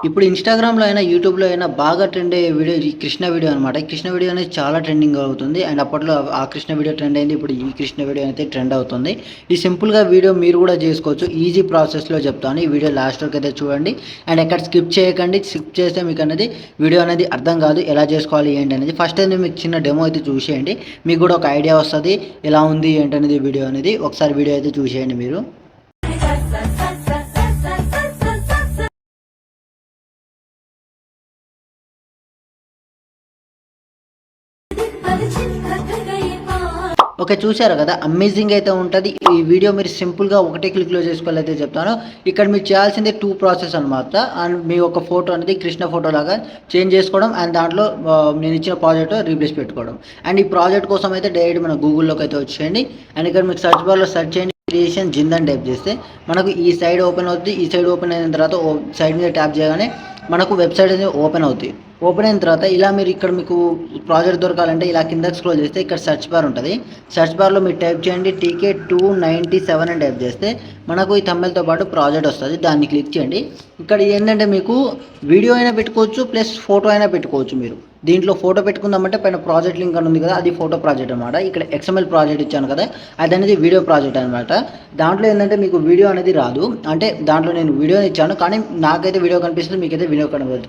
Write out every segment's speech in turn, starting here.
ఇప్పుడు ఇన్‌స్టాగ్రామ్‌లో అయినా, యూట్యూబ్‌లో అయినా బాగా ట్రెండ్ అయ్యే వీడియో ఈ కృష్ణ వీడియో అనమాట. ఈ కృష్ణ వీడియో అనేది చాలా ట్రెండింగ్ అవుతుంది. అండ్ అప్పట్లో ఆ కృష్ణ వీడియో ట్రెండ్ అయింది. ఇప్పుడు ఈ కృష్ణ వీడియో అయితే ట్రెండ్ అవుతుంది. ఈ సింపుల్‌గా వీడియో మీరు కూడా చేసుకోవచ్చు. ఈజీ ప్రాసెస్‌లో చెప్తాను. ఈ వీడియో లాస్ట్ వరకు అయితే చూడండి. అండ్ ఎక్కడ స్కిప్ చేయకండి. స్కిప్ చేస్తే మీకు అనేది వీడియో అనేది అర్థం కాదు. ఎలా చేసుకోవాలి ఏంటి అనేది. ఫస్ట్ అయితే మీకు చిన్న డెమో అయితే చూసేయండి. మీకు కూడా ఒక ఐడియా వస్తది. ఎలా ఉంది ఏంటనేది వీడియో అనేది. ఒకసారి వీడియో అయితే చూసేయండి మీరు. ఓకే, చూశారు కదా, అమేజింగ్ అయితే ఉంటుంది ఈ వీడియో. మీరు సింపుల్గా ఒకటే క్లిక్లో చేసుకోవాలైతే చెప్తాను. ఇక్కడ మీరు చేయాల్సిందే 2 ప్రాసెస్ అనమాట. అండ్ మీ ఒక ఫోటో అనేది కృష్ణ ఫోటో లాగా చేంజ్ చేసుకోవడం, అండ్ దాంట్లో నేను ఇచ్చిన ప్రాజెక్ట్ రీప్లేస్ పెట్టుకోవడం. అండ్ ఈ ప్రాజెక్ట్ కోసం అయితే డైరెక్ట్ మన గూగుల్లోకి అయితే వచ్చేయండి. అండ్ ఇక్కడ మీకు సర్చ్ బార్లో సెర్చ్ చేయండి, క్రియేషన్ జింద్ అని టైప్ చేస్తే మనకు ఈ సైడ్ ఓపెన్ అవుతుంది. ఈ సైడ్ ఓపెన్ అయిన తర్వాత సైడ్ మీద ట్యాప్ చేయగానే మనకు వెబ్సైట్ అనేది ఓపెన్ అవుతుంది. ఓపెన్ అయిన తర్వాత ఇలా మీరు ఇక్కడ మీకు ప్రాజెక్ట్ దొరకాలంటే ఇలా కిందకి స్క్రోల్ చేస్తే ఇక్కడ సెర్చ్ బార్ ఉంటుంది. సెర్చ్ బార్లో మీరు టైప్ చేయండి టీకే 297 అని టైప్ చేస్తే మనకు ఈ థంబ్నెయిల్తో పాటు ప్రాజెక్ట్ వస్తుంది. దాన్ని క్లిక్ చేయండి. ఇక్కడ ఏంటంటే మీకు వీడియో అయినా పెట్టుకోవచ్చు, ప్లస్ ఫోటో అయినా పెట్టుకోవచ్చు. మీరు దీంట్లో ఫోటో పెట్టుకుందామంటే పైన ప్రాజెక్ట్ లింక్ అని ఉంది కదా, అది ఫోటో ప్రాజెక్ట్ అనమాట. ఇక్కడ XML ప్రాజెక్ట్ ఇచ్చాను కదా, అది అనేది వీడియో ప్రాజెక్ట్ అనమాట. దాంట్లో ఏంటంటే మీకు వీడియో అనేది రాదు. అంటే దాంట్లో నేను వీడియో ఇచ్చాను, కానీ నాకైతే వీడియో కనిపిస్తుంది, మీకైతే వీడియో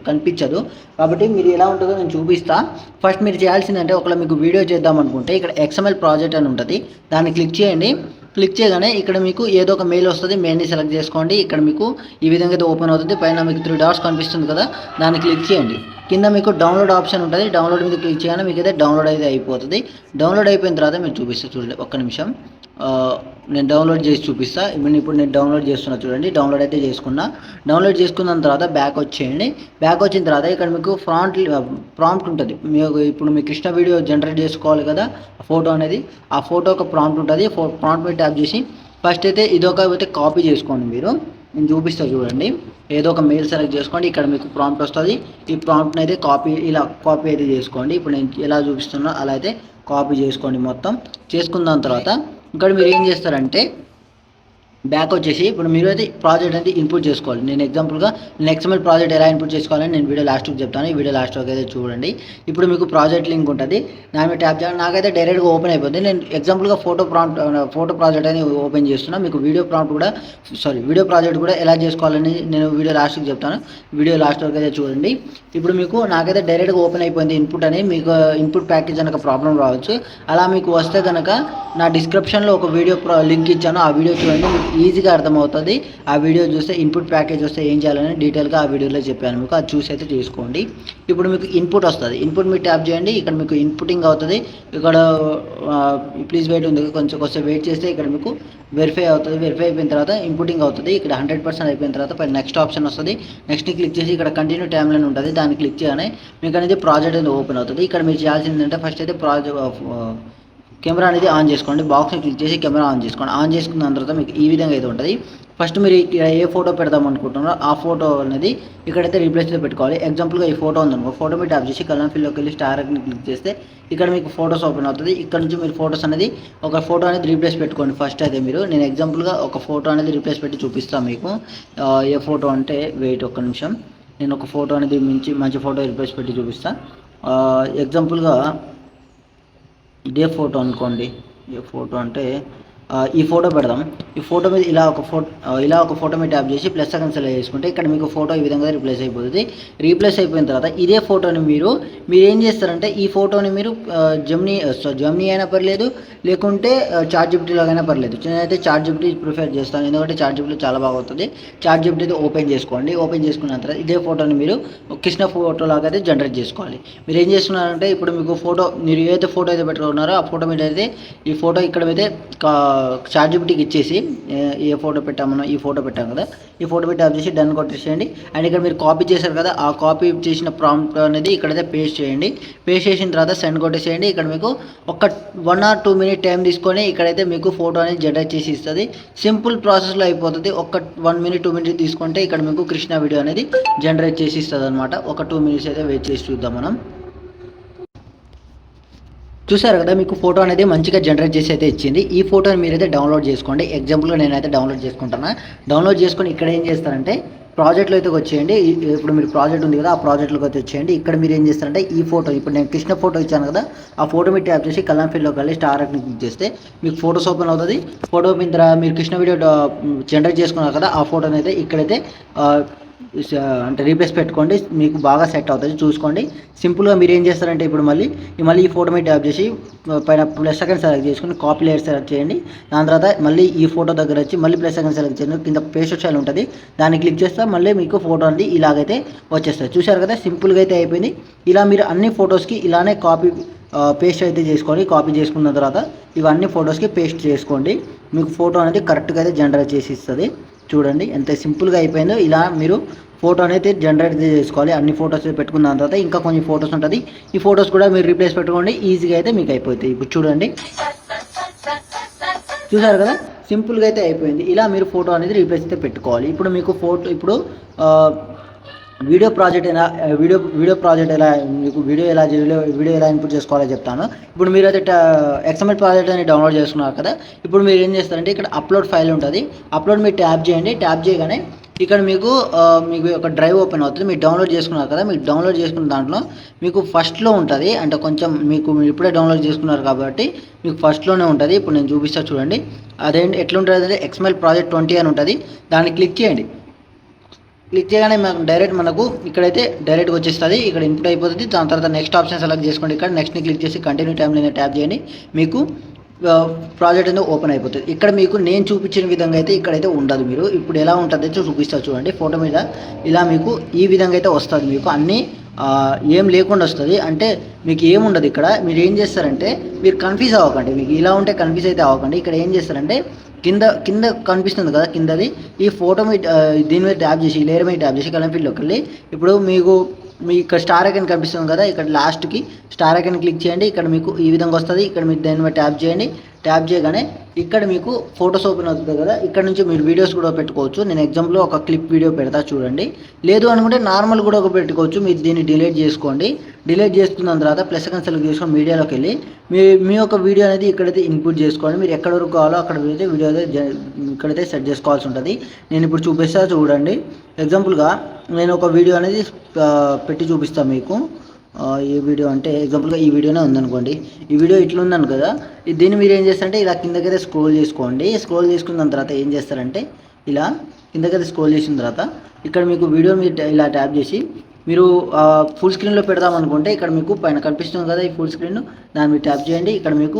కనిపించదు. కాబట్టి మీరు ఎలా ఉంటుందో నేను చూపిస్తా. ఫస్ట్ మీరు చేయాల్సిందంటే ఒకవేళ మీకు వీడియో చేద్దాం అనుకుంటే ఇక్కడ XML ప్రాజెక్ట్ అని ఉంటుంది, దాన్ని క్లిక్ చేయండి. క్లిక్ చేయగానే ఇక్కడ మీకు ఏదో ఒక మెయిల్ వస్తుంది. మెయిల్ని సెలెక్ట్ చేసుకోండి. ఇక్కడ మీకు ఈ విధంగా అయితే ఓపెన్ అవుతుంది. పైన మీకు 3 డాట్స్ కనిపిస్తుంది కదా, దాన్ని క్లిక్ చేయండి. కింద మీకు డౌన్లోడ్ ఆప్షన్ ఉంటుంది. డౌన్లోడ్ మీద క్లిక్ చేయగానే మీకు అయితే డౌన్లోడ్ అయితే అయిపోతుంది. డౌన్లోడ్ అయిపోయిన తర్వాత మీరు చూపిస్తే చూడండి, ఒక్క నిమిషం. నేను డౌన్లోడ్ చేసి చూపిస్తా. ఇప్పుడు నేను డౌన్లోడ్ చేస్తున్నా చూడండి. డౌన్లోడ్ అయితే చేసుకున్నా. డౌన్లోడ్ చేసుకున్న తర్వాత బ్యాక్ వచ్చేయండి. బ్యాక్ వచ్చిన తర్వాత ఇక్కడ మీకు ప్రాంప్ట్ ఉంటుంది. మీకు ఇప్పుడు మీ కృష్ణ వీడియో జనరేట్ చేసుకోవాలి కదా, ఫోటో అనేది, ఆ ఫోటో ఒక ప్రాంప్ట్ ఉంటుంది. ప్రాంప్ట్ మీద ట్యాప్ చేసి ఫస్ట్ అయితే ఇదొక అయితే కాపీ చేసుకోండి మీరు. నేను చూపిస్తా చూడండి. ఏదో ఒక మెయిల్ సెలెక్ట్ చేసుకోండి. ఇక్కడ మీకు ప్రాంప్ట్ వస్తుంది. ఈ ప్రాంప్ట్ని అయితే ఇలా కాపీ అయితే చేసుకోండి. ఇప్పుడు నేను ఎలా చూపిస్తున్నా అలా అయితే కాపీ చేసుకోండి. మొత్తం చేసుకున్న తర్వాత ఇక్కడ మీరు ఏం చేస్తారంటే బ్యాక్ వచ్చేసి ఇప్పుడు మీరు అయితే ప్రాజెక్ట్ అనేది ఇన్పుట్ చేసుకోవాలి. నేను ఎగ్జాంపుల్గా నేను XML ప్రాజెక్ట్ ఎలా ఇన్పుట్ చేసుకోవాలని నేను వీడియో లాస్ట్కి చెప్తాను. ఈ వీడియో లాస్ట్ వరకు అయితే చూడండి. ఇప్పుడు మీకు ప్రాజెక్ట్ లింక్ ఉంటుంది, దాని మీద ట్యాప్ చేయాలి. నాకైతే డైరెక్ట్గా ఓపెన్ అయిపోతుంది. నేను ఎగ్జాంపుల్గా ఫోటో ప్రాజెక్ట్ అని ఓపెన్ చేస్తున్నా. మీకు వీడియో ప్రాజెక్ట్ కూడా ఎలా చేసుకోవాలని నేను వీడియో లాస్ట్కి చెప్తాను. వీడియో లాస్ట్ వరకు అయితే చూడండి. ఇప్పుడు మీకు నాకైతే డైరెక్ట్గా ఓపెన్ అయిపోయింది ఇన్పుట్ అని. మీకు ఇన్పుట్ ప్యాకేజ్ కనుక ప్రాబ్లం రావచ్చు. అలా మీకు వస్తే కనుక నా డిస్క్రిప్షన్లో ఒక వీడియో లింక్ ఇచ్చాను, ఆ వీడియో చూడండి. మీకు ఈజీగా అర్థమవుతుంది. ఆ వీడియో చూస్తే ఇన్పుట్ ప్యాకేజ్ వస్తే ఏం చేయాలని డీటెయిల్గా ఆ వీడియోలో చెప్పాను మీకు. అది చూసి అయితే చేసుకోండి. ఇప్పుడు మీకు ఇన్పుట్ వస్తుంది. ఇన్పుట్ మీరు ట్యాప్ చేయండి. ఇక్కడ మీకు ఇన్పుటింగ్ అవుతుంది. ఇక్కడ ప్లీజ్ వెయిట్ ఉంది, కొంచెం వెయిట్ చేస్తే ఇక్కడ మీకు వెరిఫై అవుతుంది. వెరిఫై అయిపోయిన తర్వాత ఇన్పుటింగ్ అవుతుంది. ఇక్కడ 100% అయిపోయిన తర్వాత పైన నెక్స్ట్ ఆప్షన్ వస్తుంది. నెక్స్ట్ని క్లిక్ చేసి ఇక్కడ కంటిన్యూ టైమ్ లైన్ ఉంటుంది, దాన్ని క్లిక్ చేయగానే మీకు అనేది ప్రాజెక్ట్ అనేది ఓపెన్ అవుతుంది. ఇక్కడ మీరు చేయాల్సింది ఏంటంటే ఫస్ట్ అయితే కెమెరా అనేది ఆన్ చేసుకోండి. బాక్స్ని క్లిక్ చేసి కెమెరా ఆన్ చేసుకోండి. ఆన్ చేసుకున్న తర్వాత మీకు ఈ విధంగా అయితే ఉంటుంది. ఫస్ట్ మీరు ఇక్కడ ఏ ఫోటో పెడదాం అనుకుంటున్నారో ఆ ఫోటో అనేది ఇక్కడైతే రీప్లేస్లో పెట్టుకోవాలి. ఎగ్జాంపుల్గా ఈ ఫోటో ఉందనుకో, ఫోటో మీద ట్యాప్ చేసి కలర్ ఫిల్లోకి వెళ్ళి స్టార్ని క్లిక్ చేస్తే ఇక్కడ మీకు ఫోటోస్ ఓపెన్ అవుతుంది. ఇక్కడ నుంచి మీరు ఫోటోస్ అనేది ఒక ఫోటో అనేది రీప్లేస్ పెట్టుకోండి. ఫస్ట్ అయితే నేను ఎగ్జాంపుల్గా ఒక ఫోటో అనేది రీప్లేస్ పెట్టి చూపిస్తాను మీకు. ఏ ఫోటో అంటే వెయిట్ ఒక్క నిమిషం, నేను ఒక ఫోటో అనేది మంచి ఫోటో రీప్లేస్ పెట్టి చూపిస్తాను. ఎగ్జాంపుల్గా ఇదే ఫోటో అనుకోండి. ఏ ఫోటో అంటే ఈ ఫోటో పెడదాం. ఈ ఫోటో మీద ఇలా ఒక ఫోటో మీద ట్యాప్ చేసి ప్లస్ సెకండ్ సెలెక్ట్ చేసుకుంటే ఇక్కడ మీకు ఫోటో ఈ విధంగా రీప్లేస్ అయిపోతుంది. రీప్లేస్ అయిపోయిన తర్వాత ఇదే ఫోటోని మీరు ఏం చేస్తారంటే ఈ ఫోటోని మీరు జెమినీ అయినా పర్లేదు, లేకుంటే చాట్‌జిపిటీలో అయినా పర్లేదు. నేనైతే చాట్‌జిపిటీ ప్రిఫర్ చేస్తాను, ఎందుకంటే చాట్‌జిపిటీలో చాలా బాగా అవుతుంది. చాట్‌జిపిటీ అయితే ఓపెన్ చేసుకోండి. ఓపెన్ చేసుకున్న తర్వాత ఇదే ఫోటోని మీరు కృష్ణ ఫోటో లాగా అయితే జనరేట్ చేసుకోవాలి. మీరు ఏం చేస్తున్నారంటే ఇప్పుడు మీకు మీరు ఏదైతే ఫోటో అయితే పెట్టుకున్నారో ఆ ఫోటో మీద అయితే ఈ ఫోటో ఇక్కడ అయితే చాట్‌జిపిటీకి ఇచ్చేసి ఏ ఫోటో పెట్టామో ఈ ఫోటో పెట్టాం కదా, ఈ ఫోటో పెట్టి ట్యాప్ చేసి డన్ కొట్టేసేయండి. అండ్ ఇక్కడ మీరు కాపీ చేశారు కదా, ఆ కాపీ చేసిన ప్రాంప్ట్ అనేది ఇక్కడైతే పేస్ట్ చేయండి. పేస్ట్ చేసిన తర్వాత సెండ్ కొట్టేసేయండి. ఇక్కడ మీకు ఒక 1 or 2 minutes టైం తీసుకొని ఇక్కడైతే మీకు ఫోటో అనేది జనరేట్ చేసి ఇస్తుంది. సింపుల్ ప్రాసెస్లో అయిపోతుంది. ఒక 1 minute 2 minutes తీసుకుంటే ఇక్కడ మీకు కృష్ణ వీడియో అనేది జనరేట్ చేసి ఇస్తుంది అనమాట. ఒక 2 minutes అయితే వెయిట్ చేసి చూద్దాం మనం. చూసారు కదా, మీకు ఫోటో అనేది మంచిగా జనరేట్ చేసి అయితే ఇచ్చింది. ఈ ఫోటోని మీరైతే డౌన్లోడ్ చేసుకోండి. ఎగ్జాంపుల్గా నేనైతే డౌన్లోడ్ చేసుకుంటాను. డౌన్లోడ్ చేసుకొని ఇక్కడ ఏం చేస్తారంటే ప్రాజెక్ట్లో అయితే వచ్చేయండి. ఇప్పుడు మీరు ప్రాజెక్ట్ ఉంది కదా, ఆ ప్రాజెక్ట్లోకి అయితే వచ్చేయండి. ఇక్కడ మీరు ఏం చేస్తారంటే ఈ ఫోటో, ఇప్పుడు నేను కృష్ణ ఫోటో ఇచ్చాను కదా, ఆ ఫోటో మీరు ట్యాప్ చేసి కలర్ ఫీల్డ్లోకి వెళ్ళి స్టార్ ఐకాన్ క్లిక్ చేస్తే మీకు ఫోటోస్ ఓపెన్ అవుతుంది. ఫోటో ఓపెన్ తర్వాత మీరు కృష్ణ వీడియో జనరేట్ చేసుకున్నారు కదా, ఆ ఫోటోని అయితే ఇక్కడైతే అంటే రీప్లేస్ పెట్టుకోండి, మీకు బాగా సెట్ అవుతుంది. చూసుకోండి. సింపుల్గా మీరు ఏం చేస్తారంటే ఇప్పుడు మళ్ళీ ఈ ఫోటో మీద ట్యాప్ చేసి పైన ప్లస్ సెకండ్ సెలెక్ట్ చేసుకుని కాపీ లేయర్ సెలెక్ట్ చేయండి. దాని తర్వాత మళ్ళీ ఈ ఫోటో దగ్గర వచ్చి మళ్ళీ ప్లస్ సెకండ్ సెలెక్ట్ చేయండి. కింద పేస్ట్ స్టైల్ ఉంటుంది, దాన్ని క్లిక్ చేస్తే మళ్ళీ మీకు ఫోటో అనేది ఇలాగైతే వచ్చేస్తుంది. చూశారు కదా, సింపుల్గా అయితే అయిపోయింది. ఇలా మీరు అన్ని ఫొటోస్కి ఇలానే పేస్ట్ అయితే చేసుకోండి. కాపీ చేసుకున్న తర్వాత ఇవన్నీ ఫొటోస్కి పేస్ట్ చేసుకోండి. మీకు ఫోటో అనేది కరెక్ట్గా అయితే జనరేట్ చేసి ఇస్తుంది. చూడండి ఎంత సింపుల్గా అయిపోయిందో. ఇలా మీరు ఫోటో అనేది జనరేట్ చేసుకోవాలి. అన్ని ఫొటోస్ పెట్టుకున్న తర్వాత ఇంకా కొన్ని ఫొటోస్ ఉంటుంది, ఈ ఫొటోస్ కూడా మీరు రీప్లేస్ పెట్టుకోండి. ఈజీగా అయితే మీకు అయిపోతాయి. ఇప్పుడు చూడండి, చూసారు కదా, సింపుల్గా అయితే అయిపోయింది. ఇలా మీరు ఫోటో అనేది రీప్లేస్ అయితే పెట్టుకోవాలి. ఇప్పుడు మీకు ఇప్పుడు వీడియో ప్రాజెక్ట్ ఎలా మీకు వీడియో ఎలా ఇన్పుట్ చేసుకోవాలో చెప్తాను. ఇప్పుడు మీరు అయితే XML ప్రాజెక్ట్ అని డౌన్లోడ్ చేసుకున్నారు కదా, ఇప్పుడు మీరు ఏం చేస్తారంటే ఇక్కడ అప్లోడ్ ఫైల్ ఉంటుంది, అప్లోడ్ మీరు ట్యాప్ చేయండి. ట్యాప్ చేయగానే ఇక్కడ మీకు ఒక డ్రైవ్ ఓపెన్ అవుతుంది. మీరు డౌన్లోడ్ చేసుకున్నారు కదా, మీరు డౌన్లోడ్ చేసుకున్న దాంట్లో మీకు ఫస్ట్లో ఉంటుంది, అంటే కొంచెం మీరు ఇప్పుడే డౌన్లోడ్ చేసుకున్నారు కాబట్టి మీకు ఫస్ట్లోనే ఉంటుంది. ఇప్పుడు నేను చూపిస్తా చూడండి. అదేంటి ఎట్లుంటుంది అంటే XML ప్రాజెక్ట్ 20 అని ఉంటుంది, దాన్ని క్లిక్ చేయండి. క్లిక్ చేయగానే మనకు ఇక్కడైతే డైరెక్ట్గా వచ్చేస్తుంది. ఇక్కడ ఇన్పుట్ అయిపోతుంది. దాని తర్వాత నెక్స్ట్ ఆప్షన్ సెలెక్ట్ చేసుకోండి. ఇక్కడ నెక్స్ట్ని క్లిక్ చేసి కంటిన్యూ టైంలో ట్యాప్ చేయండి. మీకు ప్రాజెక్ట్ అనేది ఓపెన్ అయిపోతుంది. ఇక్కడ మీకు నేను చూపించిన విధంగా అయితే ఇక్కడైతే ఉండదు. మీరు ఇప్పుడు ఎలా ఉంటుంది చూపిస్తా చూడండి. ఫోటో మీద ఇలా మీకు ఈ విధంగా అయితే వస్తుంది. మీకు అన్నీ ఏం లేకుండా వస్తుంది. అంటే మీకు ఏముండదు. ఇక్కడ మీరు ఏం చేస్తారంటే మీరు కన్ఫ్యూజ్ అవ్వకండి. మీకు ఇలా ఉంటే కన్ఫ్యూజ్ అయితే అవ్వకండి. ఇక్కడ ఏం చేస్తారంటే కింద కనిపిస్తుంది కదా, కిందది ఈ ఫోటో మీద దీని మీద ట్యాప్ చేసి లేయర్ మీద ట్యాప్ చేసి కలర్ ఫీల్డ్లోకి వెళ్ళి ఇప్పుడు మీ ఇక్కడ స్టార్ ఐకాన్ కనిపిస్తుంది కదా, ఇక్కడ లాస్ట్కి స్టార్ ఐకాన్ క్లిక్ చేయండి. ఇక్కడ మీకు ఈ విధంగా వస్తుంది. ఇక్కడ మీరు దాని మీద ట్యాప్ చేయండి. ట్యాప్ చేయగానే ఇక్కడ మీకు ఫొటోస్ ఓపెన్ అవుతుంది కదా, ఇక్కడ నుంచి మీరు వీడియోస్ కూడా పెట్టుకోవచ్చు. నేను ఎగ్జాంపుల్లో ఒక క్లిప్ వీడియో పెడతా చూడండి. లేదు అనుకుంటే నార్మల్ కూడా ఒక పెట్టుకోవచ్చు. మీరు దీన్ని డిలీట్ చేసుకోండి. డిలీట్ చేసుకున్న తర్వాత ప్లస్ సెకండ్ సెలెక్ట్ చేసుకొని మీడియాలోకి వెళ్ళి మీ యొక్క వీడియో అనేది ఇక్కడైతే ఇన్పుట్ చేసుకోండి. మీరు ఎక్కడ వరకు కావాలో అక్కడ అయితే వీడియో అయితే ఇక్కడైతే సెట్ చేసుకోవాల్సి ఉంటుంది. నేను ఇప్పుడు చూపిస్తా చూడండి. ఎగ్జాంపుల్గా నేను ఒక వీడియో అనేది పెట్టి చూపిస్తాను మీకు. ఈ వీడియో అంటే ఎగ్జాంపుల్గా ఈ వీడియోనే ఉందనుకోండి. ఈ వీడియో ఇట్లా ఉందని కదా, దీన్ని మీరు ఏం చేస్తారంటే ఇలా కిందకైతే స్క్రోల్ చేసుకోండి. స్క్రోల్ చేసుకున్న తర్వాత ఏం చేస్తారంటే ఇలా కిందకైతే స్క్రోల్ చేసిన తర్వాత ఇక్కడ మీకు వీడియో మీరు ఇలా ట్యాప్ చేసి మీరు ఫుల్ స్క్రీన్లో పెడదాం అనుకుంటే ఇక్కడ మీకు పైన కనిపిస్తుంది కదా ఈ ఫుల్ స్క్రీన్, దాన్ని మీరు ట్యాప్ చేయండి. ఇక్కడ మీకు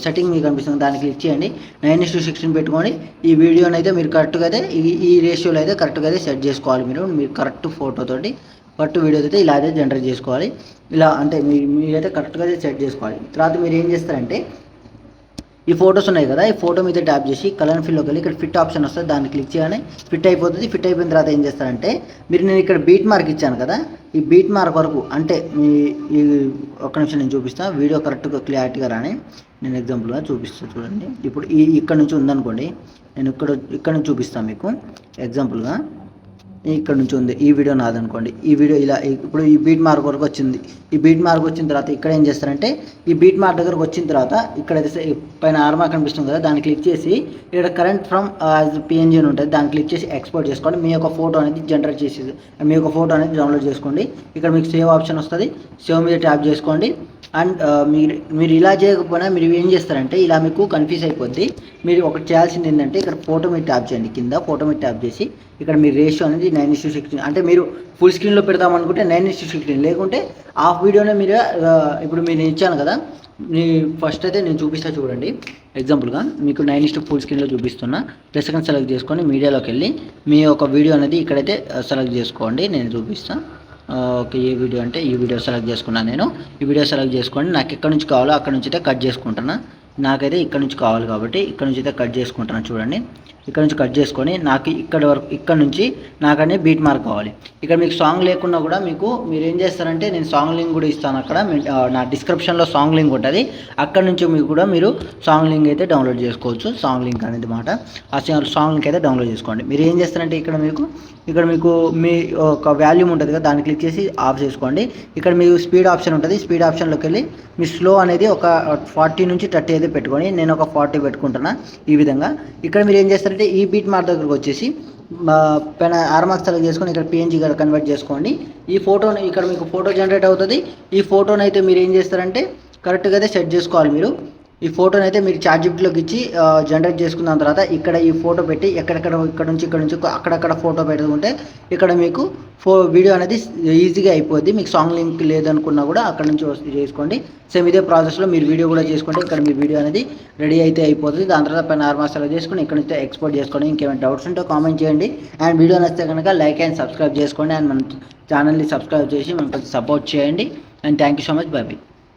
సెట్టింగ్ మీకు కనిపిస్తుంది, దాన్ని క్లిక్ చేయండి. 9:16 పెట్టుకొని ఈ వీడియోని అయితే మీరు కరెక్ట్గా అయితే ఈ రేషియోలో అయితే కరెక్ట్గా అయితే సెట్ చేసుకోవాలి. మీరు కరెక్ట్ ఫోటోతోటి కరెక్ట్ వీడియో అయితే ఇలా అయితే జనరేట్ చేసుకోవాలి. ఇలా అంటే మీరైతే కరెక్ట్గా అయితే సెట్ చేసుకోవాలి. తర్వాత మీరు ఏం చేస్తారంటే ఈ ఫొటోస్ ఉన్నాయి కదా, ఈ ఫోటో మీద ట్యాప్ చేసి కలర్ ఫీల్డ్లోకి వెళ్ళి ఇక్కడ ఫిట్ ఆప్షన్ వస్తుంది, దాన్ని క్లిక్ చేయగానే ఫిట్ అయిపోతుంది. ఫిట్ అయిపోయిన తర్వాత ఏం చేస్తారంటే నేను ఇక్కడ బీట్ మార్క్ ఇచ్చాను కదా, ఈ బీట్ మార్క్ వరకు అంటే ఈ ఒక్క నిమిషం నేను చూపిస్తాను. వీడియో కరెక్ట్గా క్లారిటీగా రాని నేను ఎగ్జాంపుల్గా చూపిస్తాను చూడండి. ఇప్పుడు ఇక్కడ నుంచి ఉందనుకోండి, నేను ఇక్కడ నుంచి చూపిస్తాను మీకు ఎగ్జాంపుల్గా. ఇక్కడ నుంచి ఉంది ఈ వీడియో నాదనుకోండి. ఈ వీడియో ఇలా ఇప్పుడు ఈ బీట్ మార్క్ వరకు వచ్చింది. ఈ బీట్ మార్క్ వచ్చిన తర్వాత ఇక్కడ ఏం చేస్తారంటే ఈ బీట్ మార్క్ దగ్గరకు వచ్చిన తర్వాత ఇక్కడైతే పైన ఆర్మార్ కనిపిస్తుంది కదా, దాన్ని క్లిక్ చేసి ఇక్కడ కరెంట్ ఫ్రమ్ PNG అని ఉంటుంది, దాన్ని క్లిక్ చేసి ఎక్స్పోర్ట్ చేసుకోండి. మీ యొక్క ఫోటో అనేది జనరేట్ చేసి మీ యొక్క ఫోటో అనేది డౌన్లోడ్ చేసుకోండి. ఇక్కడ మీకు సేవ్ ఆప్షన్ వస్తుంది, సేవ్ మీద ట్యాప్ చేసుకోండి. అండ్ మీరు ఇలా చేయకపోయినా మీరు ఏం చేస్తారంటే ఇలా మీకు కన్ఫ్యూజ్ అయిపోద్ది. మీరు ఒకటి చేయాల్సింది ఏంటంటే ఇక్కడ ఫోటో మీద ట్యాప్ చేయండి. కింద ఫోటో మీద ట్యాప్ చేసి ఇక్కడ మీ రేషియో అనేది 9:16, అంటే మీరు ఫుల్ స్క్రీన్లో పెడదాం అనుకుంటే 9:16, లేకుంటే హాఫ్ వీడియోనే మీరు ఇప్పుడు నేను ఇచ్చాను కదా, ఫస్ట్ అయితే నేను చూపిస్తా చూడండి. ఎగ్జాంపుల్గా మీకు 9:16 ఫుల్ స్క్రీన్లో చూపిస్తున్నా. ప్లస్ సెకండ్ సెలెక్ట్ చేసుకొని మీడియాలోకి వెళ్ళి మీ యొక్క వీడియో అనేది ఇక్కడైతే సెలెక్ట్ చేసుకోండి. నేను చూపిస్తాను. ఓకే, ఏ వీడియో అంటే ఈ వీడియో సెలెక్ట్ చేసుకున్నాను. నేను ఈ వీడియో సెలెక్ట్ చేసుకోండి. నాకు ఎక్కడి నుంచి కావాలో అక్కడ నుంచి అయితే కట్ చేసుకుంటున్నా. నాకైతే ఇక్కడ నుంచి కావాలి కాబట్టి ఇక్కడ నుంచి అయితే కట్ చేసుకుంటున్నాను. చూడండి, ఇక్కడ నుంచి కట్ చేసుకొని నాకు ఇక్కడ నుంచి నాకనే బీట్ మార్క్ కావాలి. ఇక్కడ మీకు సాంగ్ లేకున్నా కూడా మీరు ఏం చేస్తారంటే నేను సాంగ్ లింక్ కూడా ఇస్తాను. అక్కడ నా డిస్క్రిప్షన్లో సాంగ్ లింక్ ఉంటుంది. అక్కడ నుంచి మీరు సాంగ్ లింక్ అయితే డౌన్లోడ్ చేసుకోవచ్చు. సాంగ్ లింక్ అనేది మాట, ఆ సాంగ్ లింక్ అయితే డౌన్లోడ్ చేసుకోండి. మీరు ఏం చేస్తారంటే ఇక్కడ మీకు మీ ఒక వాల్యూమ్ ఉంటుంది కదా, దాన్ని క్లిక్ చేసి ఆఫ్ చేసుకోండి. ఇక్కడ మీకు స్పీడ్ ఆప్షన్ ఉంటుంది. స్పీడ్ ఆప్షన్లోకి వెళ్ళి మీ స్లో అనేది ఒక 40 నుంచి 30 అయితే పెట్టుకొని నేను ఒక 40 పెట్టుకుంటున్నా. ఈ విధంగా ఇక్కడ మీరు ఏం చేస్తారంటే ఈ బీట్ మార్క్ దగ్గరకు వచ్చేసి పైన ఆర్మార్క్ సెలెక్ట్ చేసుకొని ఇక్కడ పిఎన్జీ కన్వర్ట్ చేసుకోండి. ఈ ఫోటోని ఇక్కడ మీకు ఫోటో జనరేట్ అవుతుంది. ఈ ఫోటోని అయితే మీరు ఏం చేస్తారంటే కరెక్ట్గా అయితే సెట్ చేసుకోవాలి. మీరు ఈ ఫోటోని అయితే మీరు చాట్‌జిపిటీలోకి ఇచ్చి జనరేట్ చేసుకున్న తర్వాత ఇక్కడ ఈ ఫోటో పెట్టి ఇక్కడ నుంచి అక్కడక్కడ ఫోటో పెట్టుకుంటే ఇక్కడ మీకు వీడియో అనేది ఈజీగా అయిపోద్ది. మీకు సాంగ్ లింక్ లేదనుకున్నా కూడా అక్కడ నుంచి చేసుకోండి. సేమ్ ఇదే ప్రాసెస్లో మీరు వీడియో కూడా చేసుకుంటే ఇక్కడ మీ వీడియో అనేది రెడీ అయితే అయిపోతుంది. దాని తర్వాత పైన ఆర్మార్క్ సెలెక్ట్ చేసుకొని ఇక్కడ నుంచి ఎక్స్పోర్ట్ చేసుకోండి. ఇంకేమైనా డౌట్స్ ఉంటే కామెంట్ చేయండి. అండ్ వీడియో నచ్చితే కనుక లైక్ అండ్ సబ్స్క్రైబ్ చేసుకోండి. అండ్ మన ఛానల్ని సబ్స్క్రైబ్ చేసి మనకు సపోర్ట్ చేయండి. And thank you so much. By by.